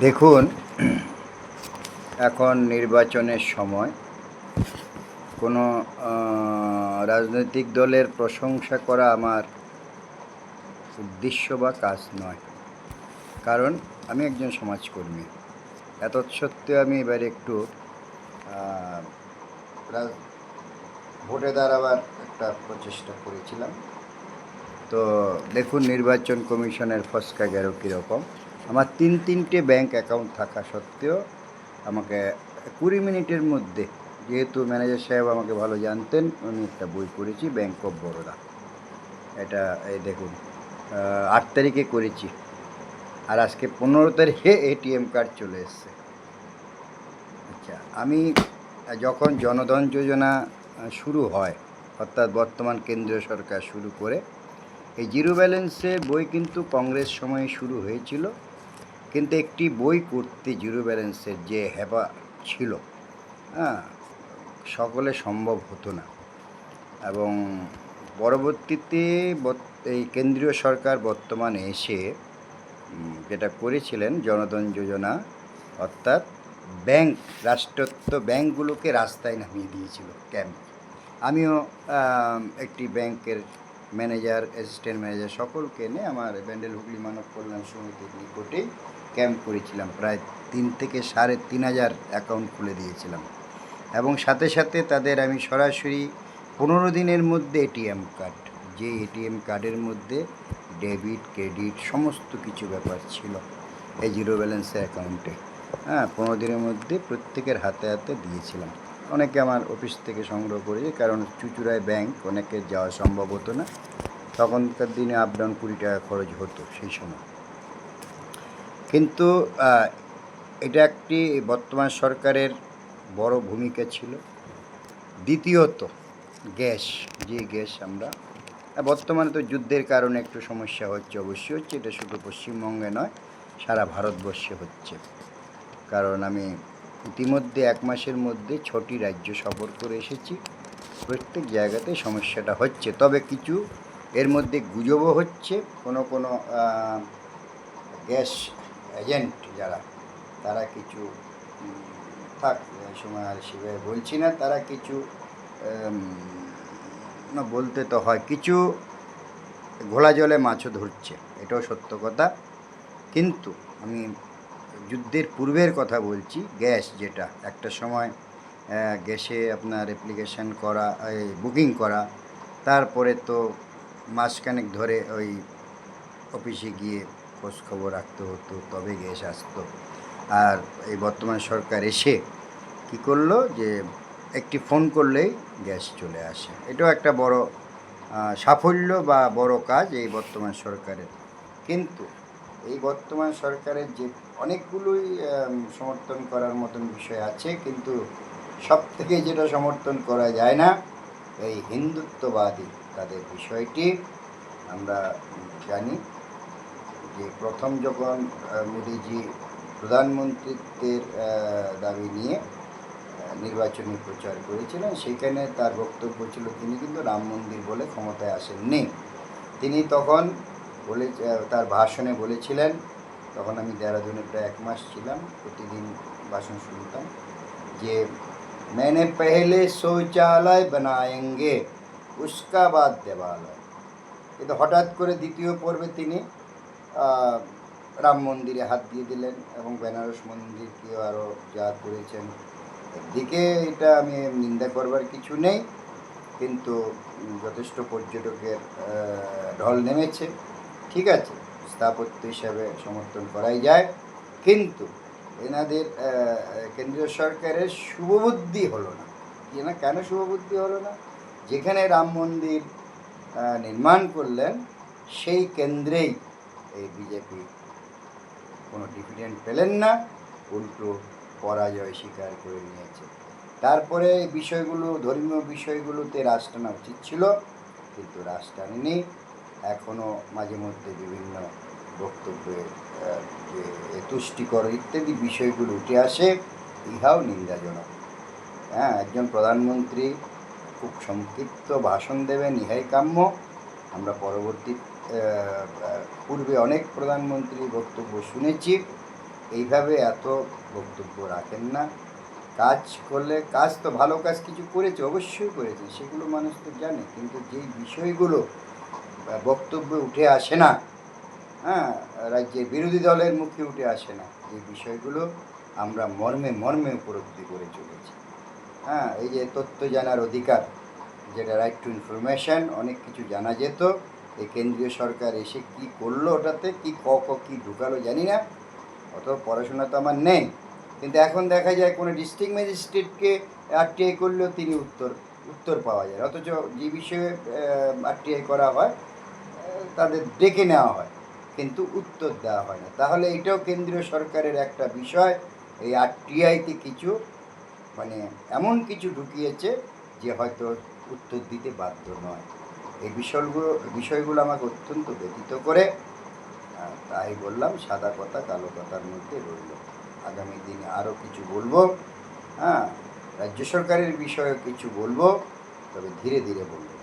দেখুন, এখন নির্বাচনের সময় কোনো রাজনৈতিক দলের প্রশংসা করা আমার উদ্দেশ্য বা কাজ নয়। কারণ আমি একজন সমাজকর্মী। এতৎসত্ত্বেও আমি এবারে একটু ভোটে দাঁড়াবার একটা প্রচেষ্টা করেছিলাম। তো দেখুন, নির্বাচন কমিশনের ফসকা গেল কীরকম। আমার তিনটে ব্যাংক অ্যাকাউন্ট থাকা সত্ত্বেও আমাকে 20 মিনিটের মধ্যে, যেহেতু ম্যানেজার সাহেব আমাকে ভালো জানতেন, আমি একটা বই করেছি ব্যাংক অফ বরোদা। এটা এই দেখুন, 8 তারিখে করেছি, আর আজকে 15 তারিখে এটিএম কার্ড চলে এসছে। আচ্ছা, আমি যখন জনধন যোজনা শুরু হয়, অর্থাৎ বর্তমান কেন্দ্রীয় সরকার শুরু করে, এই জিরো ব্যালেন্সের বই কিন্তু কংগ্রেস সময়ে শুরু হয়েছিল, কিন্তু একটি বই করতে জিরো ব্যালেন্সের যে হেবা ছিল, সকলে সম্ভব হতো না। এবং পরবর্তীতে এই কেন্দ্রীয় সরকার বর্তমানে এসে যেটা করেছিলেন জনধন যোজনা, অর্থাৎ ব্যাংক, রাষ্ট্রায়ত্ত ব্যাংকগুলোকে রাস্তায় নামিয়ে দিয়েছিল ক্যাম্প। আমিও একটি ব্যাংকের ম্যানেজার, অ্যাসিস্ট্যান্ট ম্যানেজার সকলকে এনে আমার ব্যান্ডেল হুগলি মানব কল্যাণ সমিতির নিকটেই ক্যাম্প করেছিলাম। প্রায় 3 থেকে 3,500 অ্যাকাউন্ট খুলে দিয়েছিলাম, এবং সাথে সাথে তাদের আমি সরাসরি 15 দিনের মধ্যে এটিএম কার্ড, যে এটিএম কার্ডের মধ্যে ডেবিট ক্রেডিট সমস্ত কিছু ব্যাপার ছিল এই জিরো ব্যালেন্সের অ্যাকাউন্টে, 15 দিনের মধ্যে প্রত্যেকের হাতে হাতে দিয়েছিলাম। অনেকে আমার অফিস থেকে সংগ্রহ করেছে, কারণ চুঁচুড়ায় ব্যাংক, অনেকের যাওয়া সম্ভব হতো না। তখনকার দিনে আপ ডাউন 20 টাকা খরচ হতো সেই সময়। কিন্তু এটা একটি বর্তমান সরকারের বড় ভূমিকা ছিল। দ্বিতীয়ত, গ্যাস, যে গ্যাস আমরা বর্তমানে তো যুদ্ধের কারণে একটু সমস্যা হচ্ছে, অবশ্যই হচ্ছে, এটা শুধু পশ্চিমবঙ্গে নয়, সারা ভারতবর্ষে হচ্ছে। কারণ আমি ইতিমধ্যে 1 মাসের মধ্যে 6টি রাজ্য সফর করে এসেছি, প্রত্যেক জায়গাতে সমস্যাটা হচ্ছে। তবে কিছু এর মধ্যে গুজবও হচ্ছে, কোনো গ্যাস এজেন্ট যারা, তারা কিছু থাক, এই সময় আর সেভাবে বলছি না, তারা কিছু না বলতে তো হয়, কিছু ঘোলা জলে মাছও ধরছে, এটাও সত্য কথা। কিন্তু আমি যুদ্ধের পূর্বের কথা বলছি। গ্যাস যেটা একটা সময় গ্যাসে আপনার অ্যাপ্লিকেশান করা, বুকিং করা, তারপরে তো মাসখানেক ধরে ওই অফিসে গিয়ে খোঁজখবর রাখতে হতো, তবে গ্যাস আসতো। আর এই বর্তমান সরকার এসে কি করলো, যে একটি ফোন করলেই গ্যাস চলে আসে। এটাও একটা বড় সাফল্য বা বড় কাজ এই বর্তমান সরকারের। কিন্তু এই বর্তমান সরকারের যে অনেকগুলোই সমর্থন করার মতন বিষয় আছে, কিন্তু সব থেকে যেটা সমর্থন করা যায় না, এই হিন্দুত্ববাদী তাদের বিষয়টি। আমরা জানি যে প্রথম যখন মোদিজি প্রধানমন্ত্রীত্বের দাবি নিয়ে নির্বাচনী প্রচার করেছিলেন, সেখানে তার বক্তব্য ছিল তিনি কিন্তু রাম মন্দির বলে ক্ষমতায় আসেননি। তিনি তখন তার ভাষণে বলেছিলেন, তখন আমি দেহরাদুনে প্রায় 1 মাস ছিলাম, প্রতিদিন ভাষণ শুনতাম, যে मैंने पहले शौचालय बनाएंगे उसका बाद देवालय। কিন্তু হঠাৎ করে দ্বিতীয় পর্বে তিনি রাম মন্দিরে হাত দিয়ে দিলেন, এবং বেনারস মন্দিরকেও আরও যা করেছেন, একদিকে এটা আমি নিন্দা করবার কিছু নেই, কিন্তু যথেষ্ট পর্যটকের ঢল নেমেছে, ঠিক আছে, স্থাপত্য হিসাবে সমর্থন করাই যায়। কিন্তু এনাদের কেন্দ্রীয় সরকারের শুভবুদ্ধি হলো না। কেন শুভবুদ্ধি হলো না? যেখানে রাম মন্দির নির্মাণ করলেন, সেই কেন্দ্রেই এই বিজেপি কোনো ডিভিডেন্ড পেলেন না, উল্টো পরাজয় স্বীকার করে নিয়েছে। তারপরে এই বিষয়গুলো, ধর্মীয় বিষয়গুলোতে রাশ টানা উচিত ছিল, কিন্তু রাশ টানেনি। এখনও মাঝে মধ্যে বিভিন্ন বক্তব্যে যে তুষ্টিকর ইত্যাদি বিষয়গুলো উঠে আসে, ইহাও নিন্দাজনক। একজন প্রধানমন্ত্রী খুব সংক্ষিপ্ত ভাষণ দেবেন, ইহাই কাম্য। আমরা পূর্বে অনেক প্রধানমন্ত্রী বক্তব্য শুনেছি, এইভাবে এত বক্তব্য রাখেন না। কাজ করলে, কাজ তো ভালো কাজ কিছু করেছে, অবশ্যই করেছে, সেগুলো মানুষ তো জানে, কিন্তু যেই বিষয়গুলো বক্তব্যে উঠে আসে না, হ্যাঁ, রাজ্যের বিরোধী দলের মুখে উঠে আসে না, এই বিষয়গুলো আমরা মর্মে মর্মে উপলব্ধি করে চলেছি। হ্যাঁ, এই যে তথ্য জানার অধিকার, যেটা রাইট টু ইনফরমেশান, অনেক কিছু জানা যেত। এই কেন্দ্রীয় সরকার এসে কি করলো, ওটাতে কি কি ঢুকালো জানি না, অত পড়াশোনা তো আমার নেই, কিন্তু এখন দেখা যায় কোনো ডিস্ট্রিক্ট ম্যাজিস্ট্রেটকে আরটিআই করলেও তিনি উত্তর পাওয়া যায়, অথচ যে বিষয়ে আরটিআই করা হয় তাদের ডেকে নেওয়া হয়, কিন্তু উত্তর দেওয়া হয় না। তাহলে এটাও কেন্দ্রীয় সরকারের একটা বিষয়, এই আরটিআইতে কিছু মানে এমন কিছু ঢুকিয়েছে যে হয়তো উত্তর দিতে বাধ্য নয়। এই বিষয়গুলো আমাকে অত্যন্ত ব্যথিত করে। তাই বললাম, সাদা কথা কালো কথার মধ্যে রইল। আগামী দিনে আরও কিছু বলবো। হ্যাঁ, রাজ্য সরকারের বিষয়ে কিছু বলবো, তবে ধীরে ধীরে বলবো।